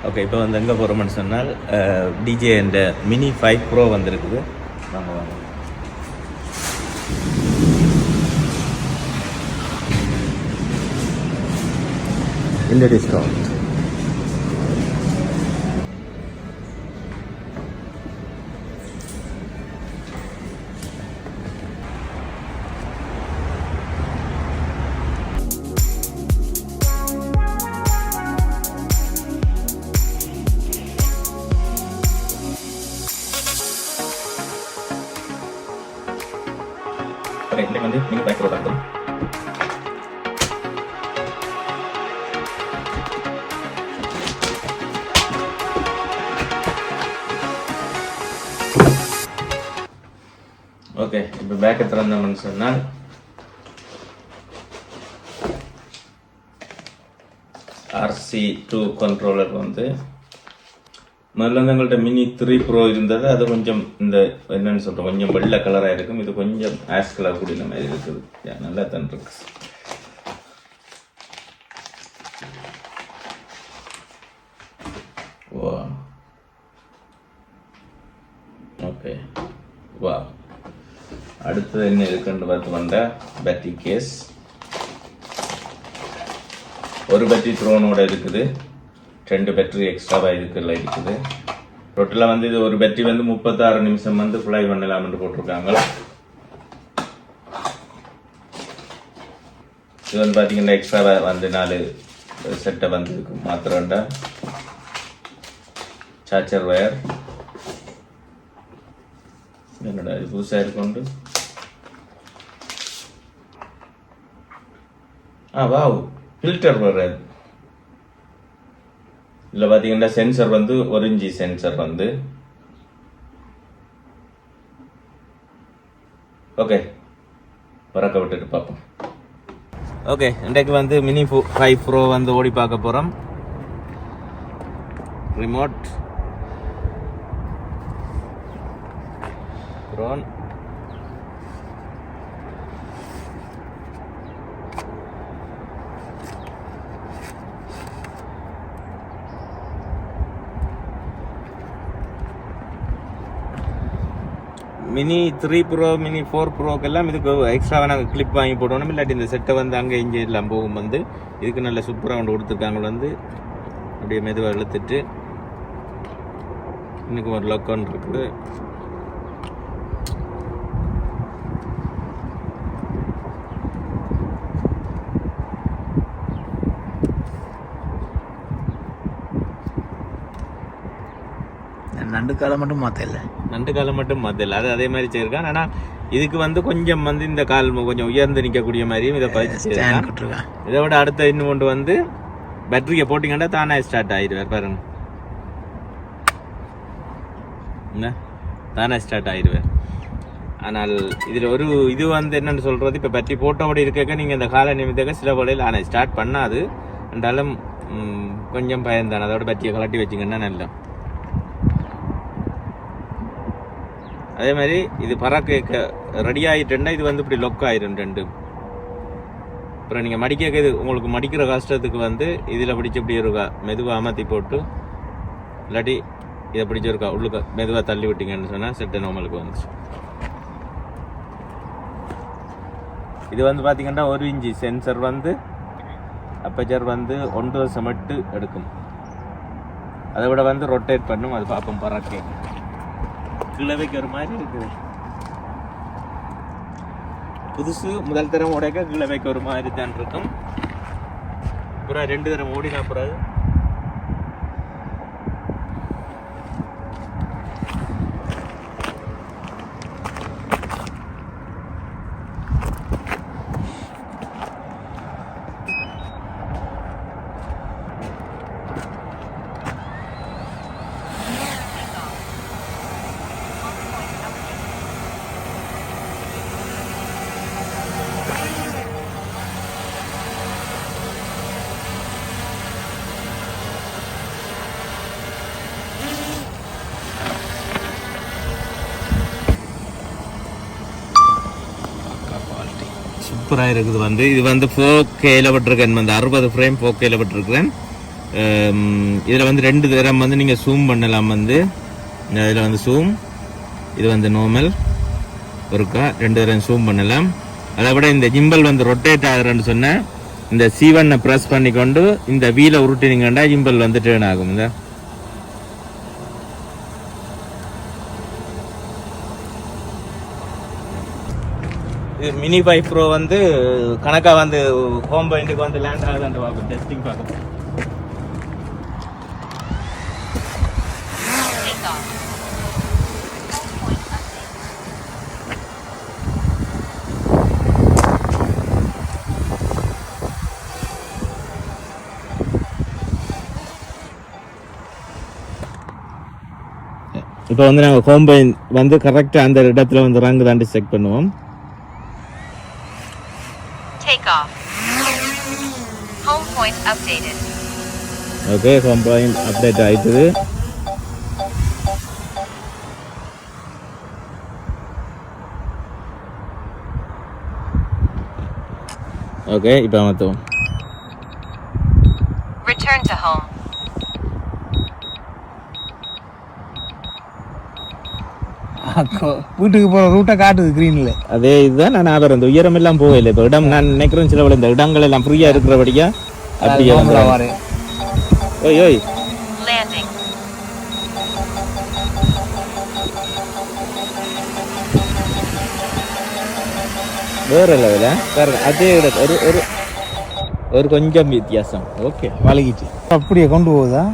Okay, இப்போ வந்து எங்கே போகிறோம்னு சொன்னால் டிஜே என்ற மினி 5 ப்ரோ வந்துருக்குது. வாங்க வாங்க. இந்த டிஸ்கவுண்ட் இன்னைக்கு வந்து மினி 5 ப்ரோ தான். ஓகே, இப்போ பேக்கை திறந்தோம்னு சொன்னால் RC2 கண்ட்ரோலர் வந்து முதல்ல வந்து எங்கள்கிட்ட மினி 3 ப்ரோ இருந்தது. அது கொஞ்சம் இந்த என்னன்னு சொல்கிறோம், கொஞ்சம் வெள்ளை கலராக இருக்கும். இது கொஞ்சம் ஆஷ் கலர் கூடிய மாதிரி இருக்குது. நல்லா தான் இருக்கு. வா ஓகே வா. அடுத்தது என்ன இருக்குன்னு பார்த்து வந்தால் பேட்டரி கேஸ். ஒரு பேட்டரி த்ரோனோட இருக்குது, 2 பேட்டரி எக்ஸ்ட்ராவாக இதுக்குள்ள இருக்குது. டோட்டலாக வந்து இது ஒரு பேட்டரி வந்து 36 நிமிஷம் வந்து ஃப்ளை பண்ணலாம்னு போட்டிருக்காங்க. இது வந்து பார்த்தீங்கன்னா எக்ஸ்ட்ராவாக வந்து 4 செட்டை வந்து மாத்திரண்டா சார்ஜர் வயர். என்னோட இது புதுசாக இருக்கொண்டு வாவ் ஃபில்டர் வர்றது. இதில் பார்த்தீங்கன்னா சென்சர் வந்து 1 இன்ச் சென்சர் வந்து. ஓகே, பறக்க விட்டுட்டு பார்ப்போம். ஓகே, இன்றைக்கு வந்து மினி 5 ப்ரோ வந்து ஓடி பார்க்க போகிறோம். Remote drone mini 3 bro mini 4 ப்ரோக்கெல்லாம் இதுக்கு எக்ஸ்ட்ராவாக நாங்கள் கிளிப் வாங்கி போடணும். இல்லாட்டி இந்த செட்டை வந்து அங்கே இங்கே எல்லாம் போகும் வந்து இதுக்கு நல்ல சூப்பராக ஒன்று கொடுத்துருக்காங்க. வந்து அப்படியே மெதுவாக இழுத்துட்டு இன்னைக்கு ஒரு லொக் ஒன்று இருக்குது. நண்டு காலம் மட்டும் மாற்றல அது அதே மாதிரி செய்யிருக்கான். ஆனால் இதுக்கு வந்து கொஞ்சம் வந்து இந்த கால் கொஞ்சம் உயர்ந்து நிற்கக்கூடிய மாதிரியும் இதை பதிச்சு. இதை விட அடுத்த இன்னும் கொண்டு வந்து பேட்டரியை போட்டிங்கன்னா தானே ஸ்டார்ட் ஆயிடுவார் பாருங்க. தானே ஸ்டார்ட் ஆயிடுவார். ஆனால் இதில் ஒரு இது வந்து என்னென்னு சொல்கிறது, இப்போ பேட்டரி போட்டோட இருக்க நீங்கள் இந்த காலை நிமித்தக்க சில வழியில் ஆனால் ஸ்டார்ட் பண்ணாது என்றாலும் கொஞ்சம் பயன்தானே. அதோட பேட்டரியை கலட்டி வச்சிங்கன்னா நல்லா. அதே மாதிரி இது பறக்க ரெடி ஆகிட்டுன்னா இது வந்து இப்படி லொக் ஆயிரும் 2. அப்புறம் நீங்கள் மடிக்க இது உங்களுக்கு மடிக்கிற கஷ்டத்துக்கு வந்து இதில் பிடிச்சி இப்படி இருக்கா மெதுவாக அமர்த்தி போட்டு இல்லாட்டி இதை பிடிச்சிருக்கா உள்ளுக்க மெதுவாக தள்ளி விட்டீங்கன்னு சொன்னால் செட்டு நார்மலுக்கு வந்துச்சு. இது வந்து பார்த்தீங்கன்னா 1 இன்ச் சென்சர் வந்து அப்பச்சர் வந்து 1.8 எடுக்கும். அதை விட வந்து ரொட்டேட் பண்ணும். அது பார்ப்போம் பறக்க கீழே வைக்கிற மாதிரி இருக்குது. புதுசு முதல் தரம் உடைக்க கீழே வைக்க ஒரு மாதிரி தான் இருக்கும். அப்புறம் 2 தரம் ஓடினா பிறகு சூப்பராக இருக்குது. வந்து இது வந்து 4Kல விட்டுருக்கேன். வந்து 60 ஃப்ரேம் 4Kல விட்டுருக்கிறேன். இதில் வந்து 2 தரம் வந்து நீங்கள் ஜூம் பண்ணலாம். வந்து இதில் வந்து ஜூம், இது வந்து நார்மல் ஒருக்கா 2 தரம் ஜூம் பண்ணலாம். அதை விட இந்த ஜிம்பல் வந்து ரொட்டேட் ஆகுறேன்னு சொன்னால் இந்த C1 ப்ரெஸ் பண்ணிக்கொண்டு இந்த வீலை உருட்டினீங்கன்னா ஜிம்பல் வந்து டேர்ன் ஆகும். இந்த இது மினி 5 ப்ரோ வந்து கணக்காக வந்து ஹோம் பாயிண்ட்டுக்கு வந்து லேண்ட் ஆகுதுன்னு பார்ப்போம், டெஸ்டிங் பார்க்க. இப்போ வந்து நாங்கள் ஹோம் பாயிண்ட் வந்து கரெக்டாக அந்த இடத்துல வந்து ரங்குதாண்டி செக் பண்ணுவோம். ஓகே, ஹோம் பாயிண்ட் அப்டேட் ஆயிடுது. ஓகே, இப்போ மாற்றுவோம். Return to home. வீட்டுக்கு போகிற ரூட்டை காட்டுது க்ரீனில். அதே இதுதான் நான் ஆபரம். இந்த உயரம் எல்லாம் போகல. இப்போ இடம் நான் நினைக்கிறேன் சில இந்த இடங்கள் எல்லாம் ஃப்ரீயாக இருக்கிறபடியா அப்படியே வரேன். ஓய் ஓய் Landing. வேற லெவல வேற அதே ஒரு ஒரு கொஞ்சம் வித்தியாசம். ஓகே, வளைக்கிட்டு அப்படியே கொண்டு போகுதா?